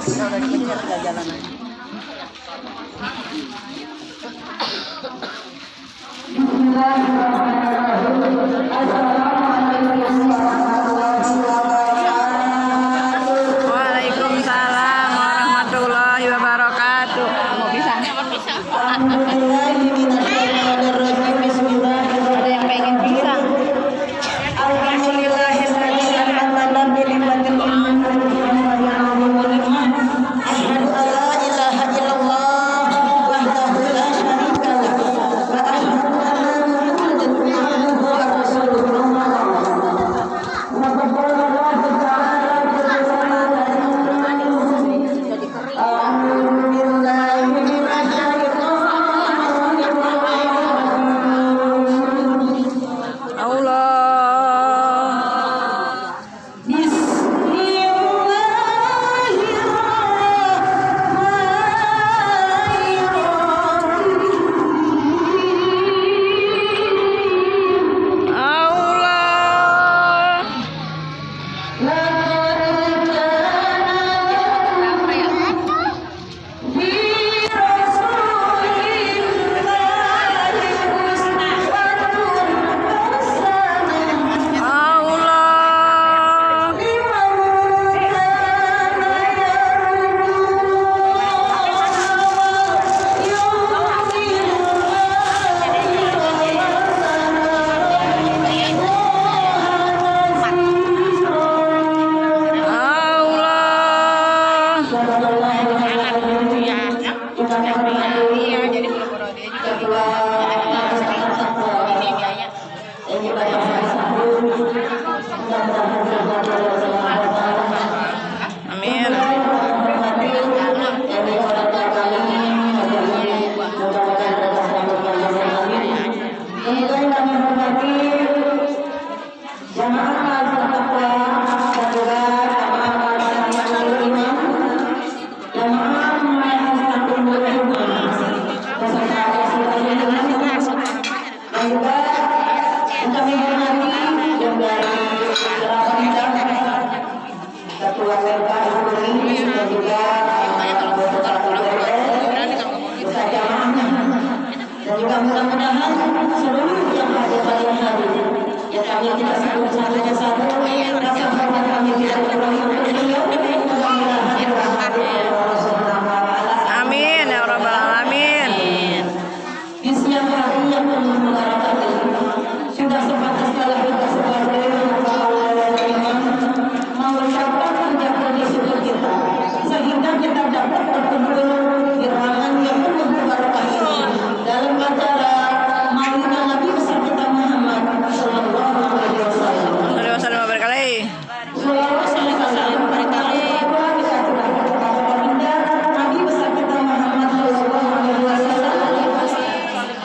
Udah dikejar tinggal jalan aja. Waalaikumsalam warahmatullahi wabarakatuh. Mau pisang? Ada yang pengen pisang? Dan juga mudah-mudahan seluruh yang hadir pada hari yang kami tidak sebut satu-satu, rasa hormat kami tidak terlalu beliau, mudah-mudahan amin ya rabbal alamin. Di siang hari yang penuh mengarahkan sudah sepantas dalam kita sebagai mengucapkan puja puji syukur kita sehingga kita dapat berkumpul di ruangan yang penuh berkah ini dalam acara Maulidnya Nabi besar kita Muhammad Sallallahu Alaihi Wasallam. Berkali. Sallallahu Alaihi Wasallam berkali kita sudah berkata baginda Nabi besar kita Muhammad Sallallahu Alaihi Wasallam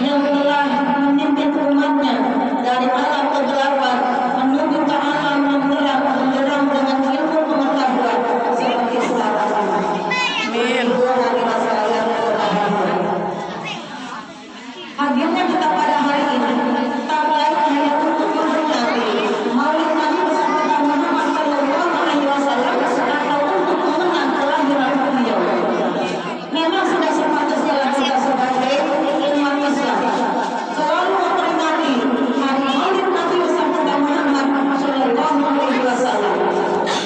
yang telah memimpin umatnya dari alam kegelapan menuju ke alam yang terang menderang dengan ilmu pengetahuan seperti sekarang. Amin. Hadirnya kita pada hari ini tak lain hanya untuk memperingati Maulid Nabi besar kita Muhammad Sallallahu Alaihi Wasallam atau untuk mengenang kelahiran beliau. Memang sudah sepatutnya kita sebagai umat Islam selalu memperingati hari Maulid Nabi besar kita Muhammad Sallallahu Alaihi Wasallam.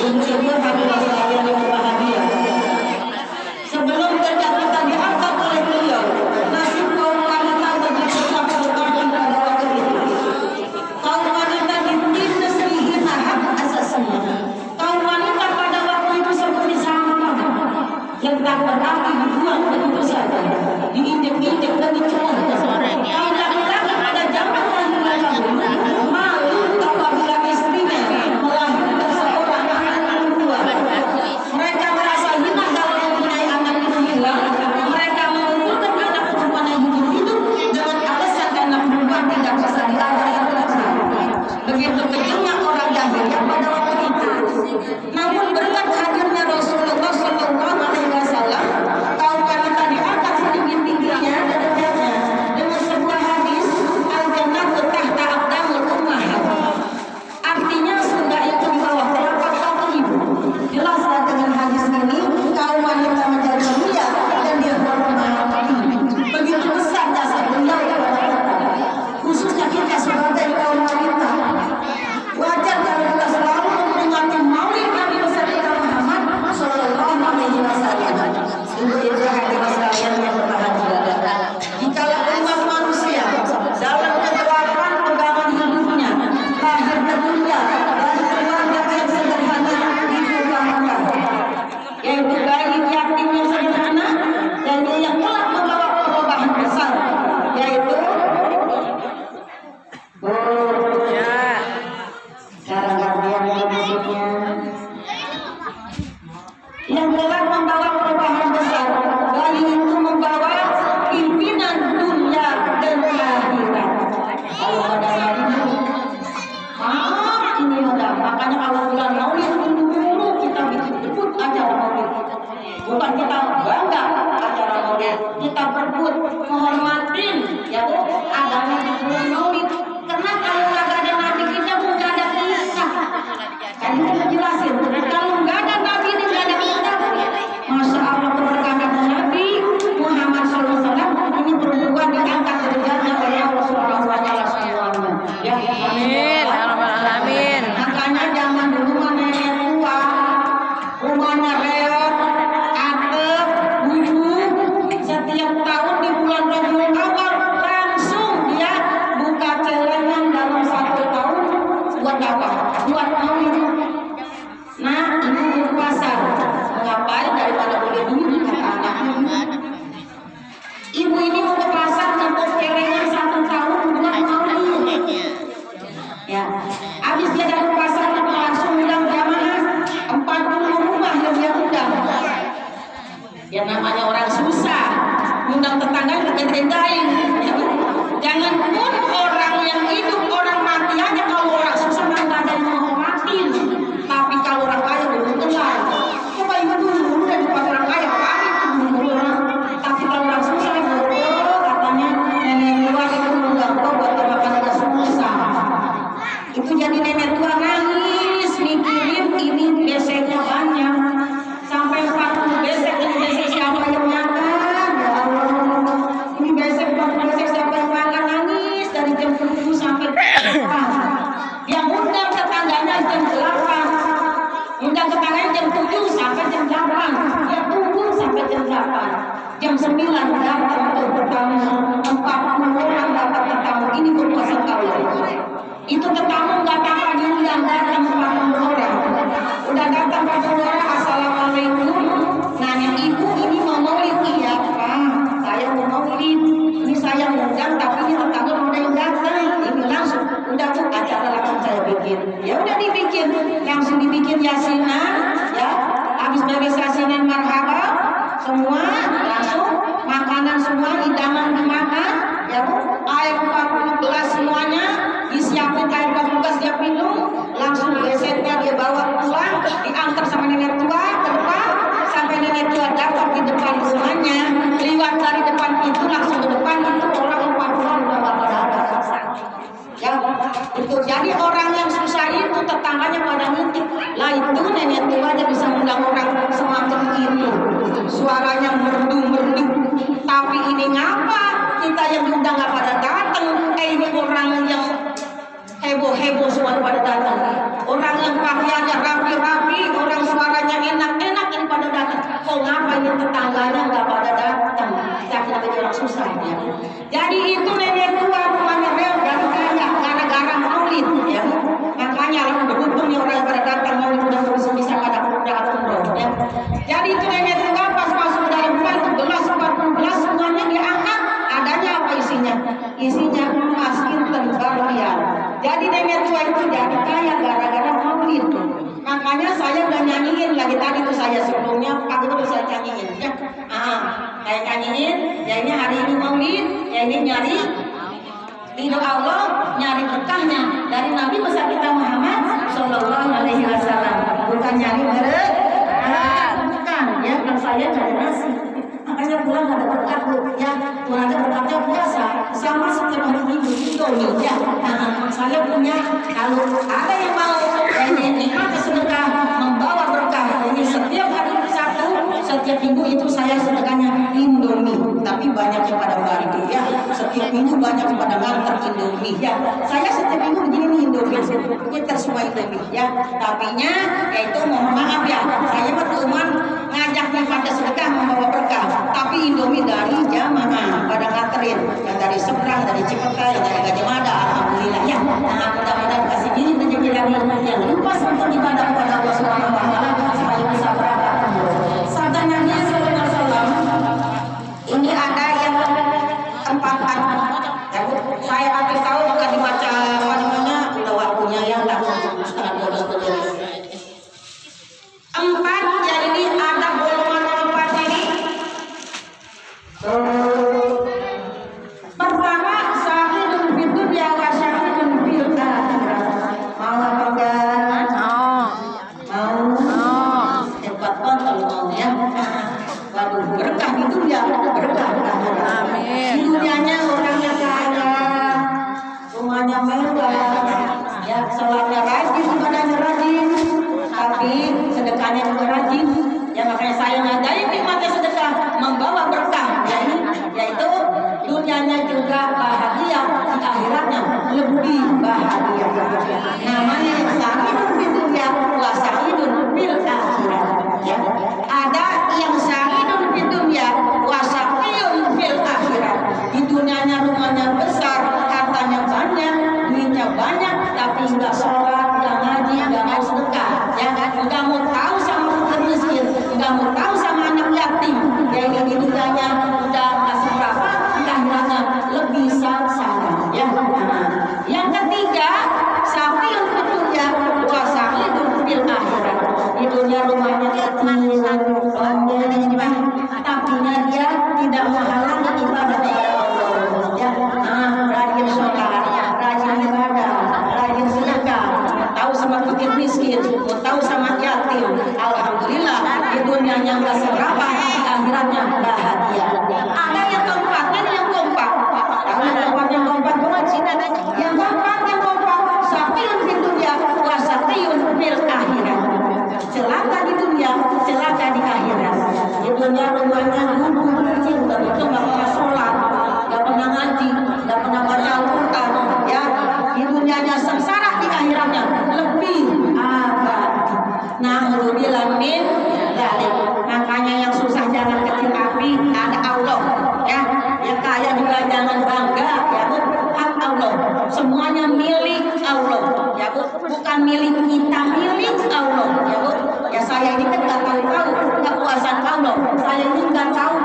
Untuk hari yang berbahagia. Sebelum terjatuhkan diangkat oleh beliau, nasib kaum wanita begitu sangat berkembang pada waktu itu. Kaum wanita ditindas dihina hak asasinya. Kaum wanita pada waktu itu seperti sampah yang tak berarti dibuang begitu saja, diinjek-injek dan diculik. Kaum wanita pada zaman lahirnya malu apabila istrinya melahirkan seorang anak perempuan. Mereka merasa hina kalau mempunyai anak itu hilang. Mereka mengumpulkan anak perempuan yang hidup dengan alasan anak perempuan tidak bisa diajar. Begitu kejamnya orang jahiliyah pada waktu itu. Namun berkat hadirnya Rasulullah Sallallahu Alaihi Wasallam, kaum wanita diangkat setinggi-tingginya derajatnya dengan sebuah yang telah membawa perubahan besar. Bayi itu membawa pimpinan dunia dan akhirat. Kalau ada nabi, ini udah. Makanya kalau bulan Maulid dulu kita ikut acara Maulid. Bukan kita bangga acara Maulid, kita berebut menghormatin ya Bu adanya di bulan Maulid. Karena kalau nggak ada nabi kita nggak ada kisah. Kan kita jelasin. Kalau nggak ada nabi ini nggak ada kisah. Masya Allah keberkahan Nabi Muhammad SAW ini berdua diangkat derajatnya oleh Allah Subhanahu Wa Taala semuanya. Ya, Amin. Ya Rabbal Alamin. makanya zaman dulu nenek tua rumahnya reot, atap, gubuk. Setiap tahun di bulan Rabiul Awal langsung dia buka celengan dalam 1 tahun buat apa? Buat Maulid. Nah, ibu berpuasa. Ngapain daripada boleh dulu kata anaknya. Ibu ini mau ke pasar untuk celengan 1 tahun buat Maulid. Ya, habis dia dari pasar langsung undang jamaah 40 rumah yang dia undang. Ya namanya orang susah, undang tetangga direndahin. Ya, jangan pun orang yang hidup, orang mati aja kalau orang susah nggak ada yang menghormatin. Tapi kalau orang kaya belum kenal. Coba ibu dulu dari depan orang kaya paling itu orang. Tapi kalau orang susah itu katanya nenek tua itu undang kau buat makan ada susah. Itu jadi nenek tua nangis mikirin ini beseknya banyak sampai 40 besek. Ini besek siapa yang makan? Ya Allah, ini besek 40 besek siapa yang makan? Nangis dari jam 7 sampai jam 8. Yang undang tetangganya jam 8, undang tetangganya jam 7 sampai jam 8. Dia tunggu sampai jam 8. Jam 9 datang untuk bertamu, 40 orang dapat bertamu. Ini berpuasa kawin. Itu tetamu nggak tanpa diundang datang 40 orang. Udah datang 40 orang, assalamualaikum. Nanya ibu ini mau Maulid? Iya Pak, saya mau Maulid. Ini saya undang tapi ini tetangga mau yang datang. Ini langsung udah Bu acara langsung saya bikin. Ya udah dibikin, langsung dibikin yasinan. Ya, habis beres yasinan marhaba semua langsung makanan semua hidangan dimakan. Ya Bu, air 40 gelas semuanya disiapin air 40 gelas dia minum, langsung besetnya dia bawa pulang, diantar sama nenek tua ke depan, sampai nenek tua datang di depan rumahnya, lewat dari depan pintu langsung ke depan itu orang 40 udah pada ada. Ya, itu jadi orang yang susah itu tetangganya pada ngintip. Lah itu nenek tua aja bisa undang orang semacam itu, suaranya merdu-merdu. Tapi ini ngapa kita yang diundang nggak pada datang? Ini orang yang heboh-heboh semua pada datang. Orang yang pakaiannya rapi-rapi, orang suaranya enak-enak ini pada datang. Kok ngapa ini tetangganya nggak pada datang? Kita jadi orang susah ya. Jadi itu nenek tua rumahnya real dan kaya gara-gara Maulid ya. Makanya berhubung nih orang pada datang Maulid udah bisa pada umroh ya. Jadi itu nenek tua pas masuk dalam rumah itu gelas 40 gelas semuanya diangkat. Adanya apa isinya? Isinya emas kinten berlian. Jadi nenek tua itu jadi kaya gara-gara Maulid. Makanya saya udah nyanyiin lagi tadi tuh saya sebelumnya pagi itu saya nyanyiin ya. Saya nyanyiin ya ini hari ini Maulid, ya ini nyari ridho Allah, nyari berkahnya dari Nabi besar kita Muhammad Sallallahu Alaihi Wasallam. Bukan nyari berkah, bukan ya. Kalau saya cari nasi, makanya pulang ada berkah ya. Pulang ada berkahnya biasa sama setiap hari minggu itu ya. Saya punya kalau ada yang mau ini sedekah membawa berkah ini setiap hari Sabtu, setiap minggu itu saya sedekahnya Indomie. Tapi banyak yang pada bantu ya. Setiap minggu banyak yang pada ngantar Indomie ya. Saya setiap minggu begini nih Indomie, kita semua Indomie ya. Tapinya yaitu mohon maaf ya, saya cuman ngajaknya pada sedekah membawa berkah. Tapi Indomie dari jamaah pada nganterin yang dari seberang, dari Cipete, yang dari Gajah Mada, alhamdulillah ya. Nah, mudah-mudahan kasih diri rezeki lagi yang lupa untuk ibadah kepada Allah Subhanahu Wa Taala supaya bisa berkah. Sabda Nabi Sallallahu Alaihi Wasallam ini ada yang tempat ya, saya kasih tahu maka dibaca apa namanya udah waktunya ya tak setengah 12 menit. 4 Allah ya. Waduh, berkah di dunia, berkah di akhirat. Amin. Di dunianya orangnya kaya, rumahnya mewah, ya sholatnya rajin, ibadahnya rajin, tapi sedekahnya juga rajin. Ya makanya saya ngadain nikmatnya sedekah membawa berkah, yaitu dunianya juga bahagia, di akhiratnya lebih bahagia. Namanya sa'idun fid dunya wa sa'idun fil akhirat. Ya. Ada yang sa'idun fid dunya wa sa'idun fil akhirat. Di dunianya rumahnya besar, hartanya banyak, duitnya banyak, tapi enggak sholat, enggak ngaji, enggak mau sedekah, ya enggak mau tahu sama fakir miskin, enggak mau tahu sama anak yatim. Ya ini di dunianya udah enggak seberapa, di akhiratnya lebih sengsara. Ya. Yang ketiga, sa'idun fid dunya wa sa'idun fil akhirat. Di dunia rumahnya kecil, tapi dia tidak menghalangi ibadah kepada Allah. Ya, rajin sholat, rajin ibadah, rajin sedekah, tahu sama fakir miskin, tahu sama yatim. Alhamdulillah, di dunianya nggak seberapa, di akhiratnya bahagia. Ada yang keempat, ini yang keempat. Yang keempat, yang keempat, sa'idun fid dunya wa sa'idun fil akhirat. Celaka di dunia, celaka di akhirat. Di dunia rumahnya guru kecil, tapi itu nggak pernah sholat, nggak pernah ngaji, nggak pernah baca Al-Quran. Ya, di dunianya sengsara, di akhiratnya lebih abadi. Na'udzubillah min dzalik. Makanya yang susah jangan kecil hati, ada Allah. Ya, yang kaya juga jangan bangga. Ya, hak Allah. Semuanya milik Allah. Ya, bukan milik kita, milik Allah. Ya, ya saya ini kan nggak tahu kekuasaan Allah. Saya ini nggak tahu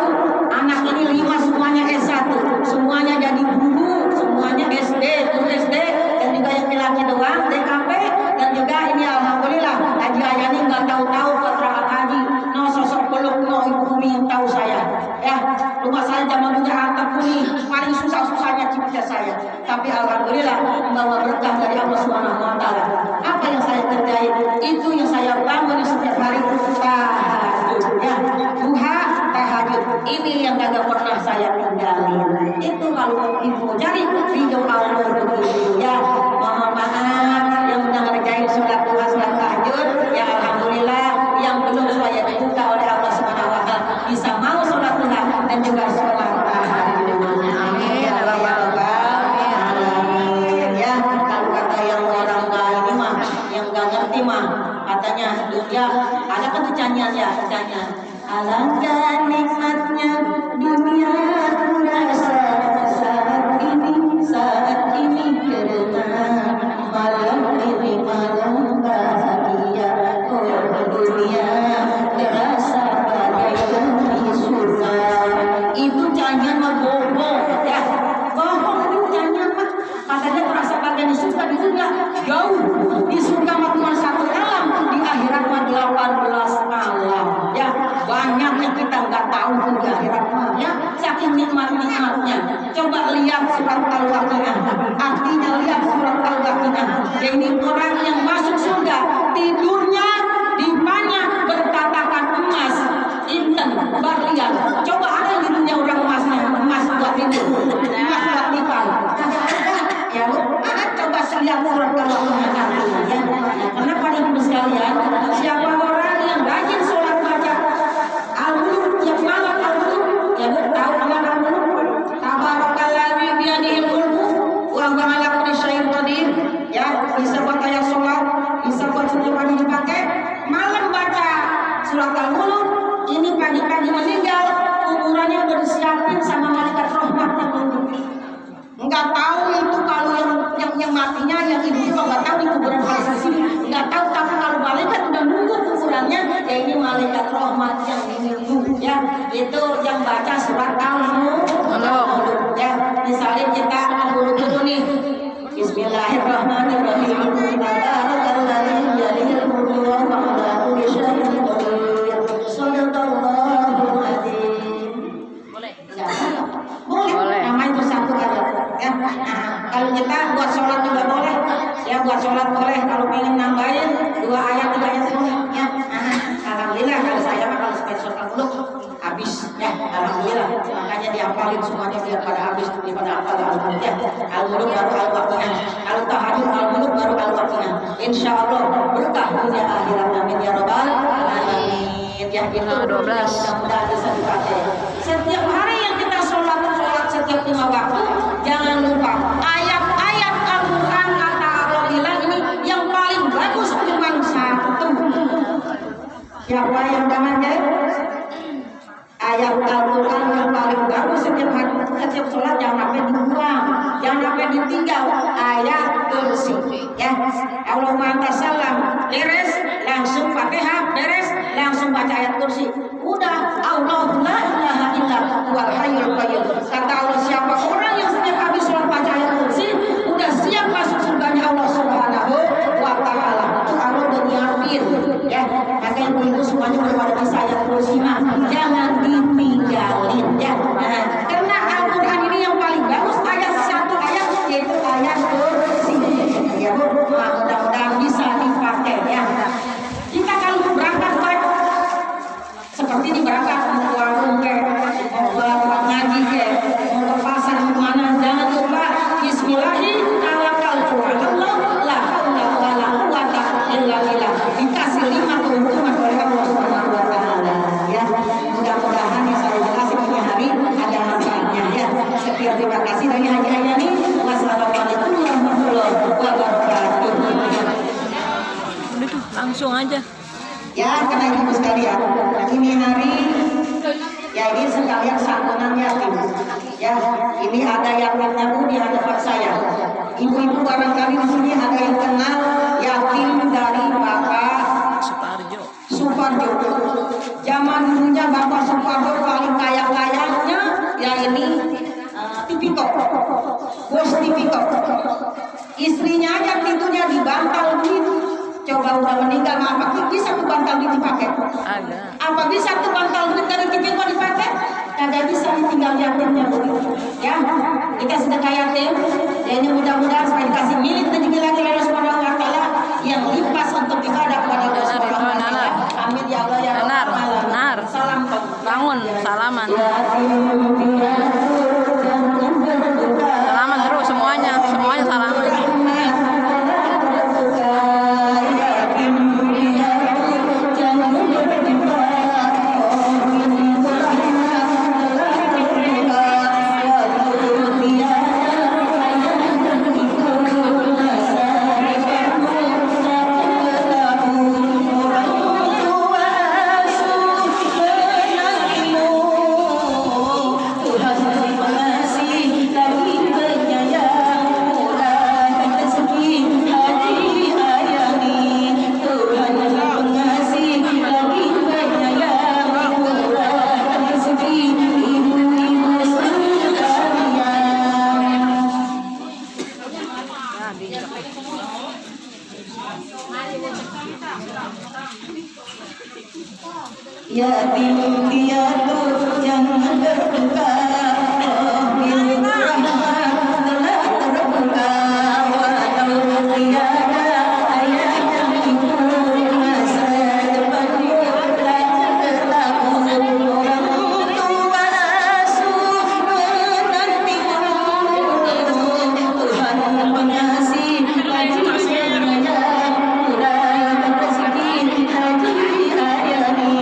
anak ini 5 semuanya S1, semuanya jadi guru, semuanya SD, guru SD, dan juga yang laki doang DKP, dan juga ini alhamdulillah Haji Ayani nggak tahu keterangan haji, no sosok peluk no ibu Umi yang tahu saya. Ya, rumah saya zaman punya atap kuning, paling susahnya cipta saya. Tapi alhamdulillah membawa berkah dari Allah Subhanahu wa taala. Apa yang saya kerjain? Itu yang saya bangun setiap hari, tahajud. Ya, duha, tahajud. Ini yang kagak pernah saya tinggalin. Itu kalau ibu cari video Allah begitu. Ya, mohon maaf yang udah ngerjain sholat duha, sholat tahajud. Ya alhamdulillah, yang belum saya dibuka oleh Allah Subhanahu wa taala bisa mau sholat duha dan juga sholat tahajud. Amin ya rabbal alamin. Ya, kalau kata yang orang ini mah, yang nggak ngerti mah, katanya dunia ada kan nyanyiannya, alangkah nikmatnya dunia ku rasa saat ini karena malam ini malam bahagia. Oh dunia terasa bagaikan di surga. Itu nyanyian mah bohong, ya bohong itu nyanyian mah. Katanya terasa bagian di surga, di surga jauh. Di surga mah cuma 1 alam, di akhirat mah 18 alam. Ya, banyak yang kita nggak tahu di akhirat mah. Ya, saking nikmatnya. Coba lihat surat Al-Waqiah. Artinya lihat surat Al-Waqiah. Ya, ini orang yang masuk surga, tidurnya dipannya bertatakan emas, inten, berlian. Coba ada yang di dunia orang emas buat tidur, emas buat nikah. Ya, coba lihat surat Al-Waqiah. Ya, kenapa ibu sekalian? Siapa orang yang rajin sholat baca Al-Mulk, yang malam Al-Mulk, ya tahu amal Al-Mulk. Tabarakalladzi biyadihil mulku wa huwa ala kulli syai'in qadir. Ya, bisa buat ayat sholat, bisa buat setiap hari dipakai. Malam baca surat Al-Mulk, ini pagi-pagi meninggal, kuburannya udah disiapin sama malaikat rahmat yang nunggu. Enggak tahu itu kalau yang matinya, yang ibu juga enggak tahu di kuburan pada sini. Enggak tahu, tapi kalau malaikat udah nunggu kuburannya, ya ini malaikat rahmat yang nunggu. Ya, itu yang baca surat Al-Mulk. Ya, misalnya kita dulu nih. Bismillahirrahmanirrahim. Tabarakalladzi biyadihil mulku wa huwa ala kulli syai'in qadir. Shadaqallahul adzim. Boleh. Namanya itu satu aja. Ya. Kalau kita buat sholat juga boleh. Ya, buat sholat boleh. Kalau pengen nambahin 2 ayat 3 ayat boleh. Ya. Alhamdulillah kalau saya sampai sholat muluk habis ya, alhamdulillah. Makanya dihafalin semuanya biar pada habis daripada hafal ya. Al-muluk baru al-waktunya, kalau tahajud al-muluk baru al-waktunya. Insyaallah berkah dunia akhirat, amin ya rabbal alamin. Ya itu mudah-mudahan bisa dipakai. Setiap hari yang kita sholat setiap 5 waktu, jangan lupa ayat-ayat Al-Quran kata Allah bilang ini yang paling bagus cuma satu. Siapa yang namanya? Ayat Al-Quran yang paling bagus setiap sholat jangan sampai dibuang, jangan sampai ditinggal. Ayat kursi ya. Allahumma anta salam, beres langsung Fatihah, beres langsung baca ayat kursi. Udah, Allah la ilaha illa huwal hayyul qayyum. Kata Allah, siapa orang yang setiap habis sholat baca ayat kursi udah siap masuk surganya Allah Subhanahu wa taala. Itu Allah udah nyiapin ya. Maka ibu-ibu semuanya udah pada bisa ayat kursi mah jangan ditinggalin ya. Nah, karena Al-Quran ini yang paling bagus satu ayat yaitu ayat kursi ya Bu. Nah, mudah-mudahan bisa dipakai ya. Kita kalau berangkat seperti di berangkat mau warung mau ngaji mau ke pasar kemana, jangan lupa Bismillahirrahmanirrahim, la haula wala quwata illa billah. Dikasih 5 keuntungan oleh Allah Subhanahu wa taala ya. Mudah-mudahan yang saya jelaskan punya hari ada manfaatnya ya. Sekian, terima kasih dari Haji Ayani. Wassalamualaikum warahmatullahi wabarakatuh. Udah tuh, langsung aja. Ya, karena ibu sekalian, ini hari ya ini sekalian santunan yatim. Ya, ini ada yang mengaku di hadapan saya. Ibu-ibu barangkali di sini ada yang kenal yatim dari Bapak Suparjo. Zaman dulunya Bapak Suparjo paling kaya-kayanya ya ini Tipikor, bos Tipikor. Istrinya aja pintunya dibantal begitu. Coba udah meninggal, apa bisa tuh bantal duit dipakai? Ada. Apa bisa tuh bantal duit dari Tipikor dipakai? Kagak bisa, tinggal yatimnya begitu. Ya, kita sedekah yatim. Ya ini mudah-mudahan supaya dikasih milik rezeki lagi oleh Allah Subhanahu wa taala yang limpah untuk ibadah kepada Allah Subhanahu wa taala. Amin ya Allah ya Rabbal alamin. Salam bangun, salaman. Salaman terus semuanya salaman. Yatim piatu jangan terbuka, pintu rahmat telah terbuka, walau tiada ayah yang ibu masa depanmu tak terlaku. Orang tua asuh menantimu, Tuhan pengasih lagi sayang, murahkan rezeki Haji Ayani.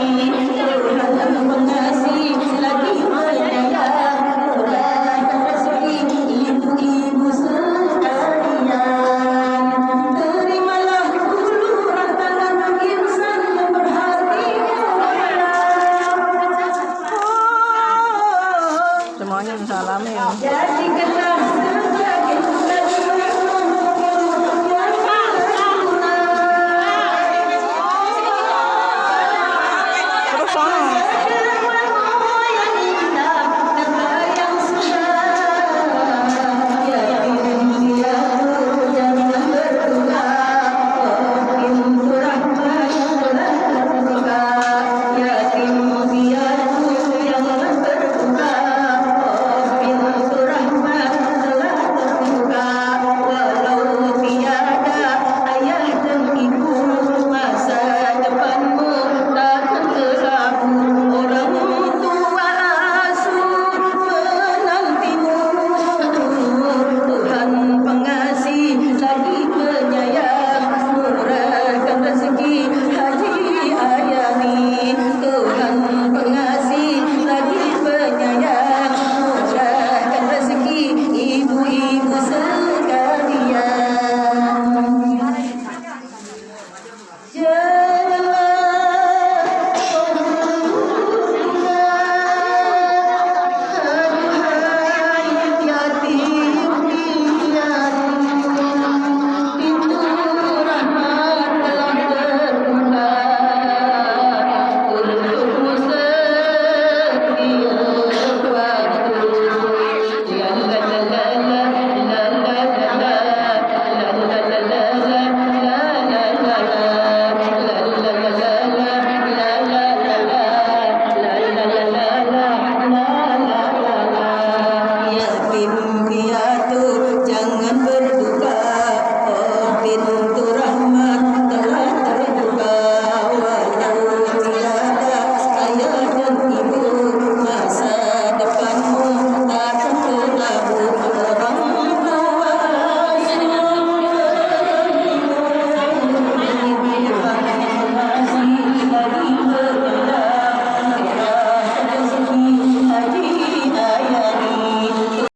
Pengasih lagi penyayang, murahkan rezeki ibu-ibu sekalian. Terimalah uluran tangan insan yang berhati mulia. Semuanya salamin. Jadi kenal sebagai Terus sono.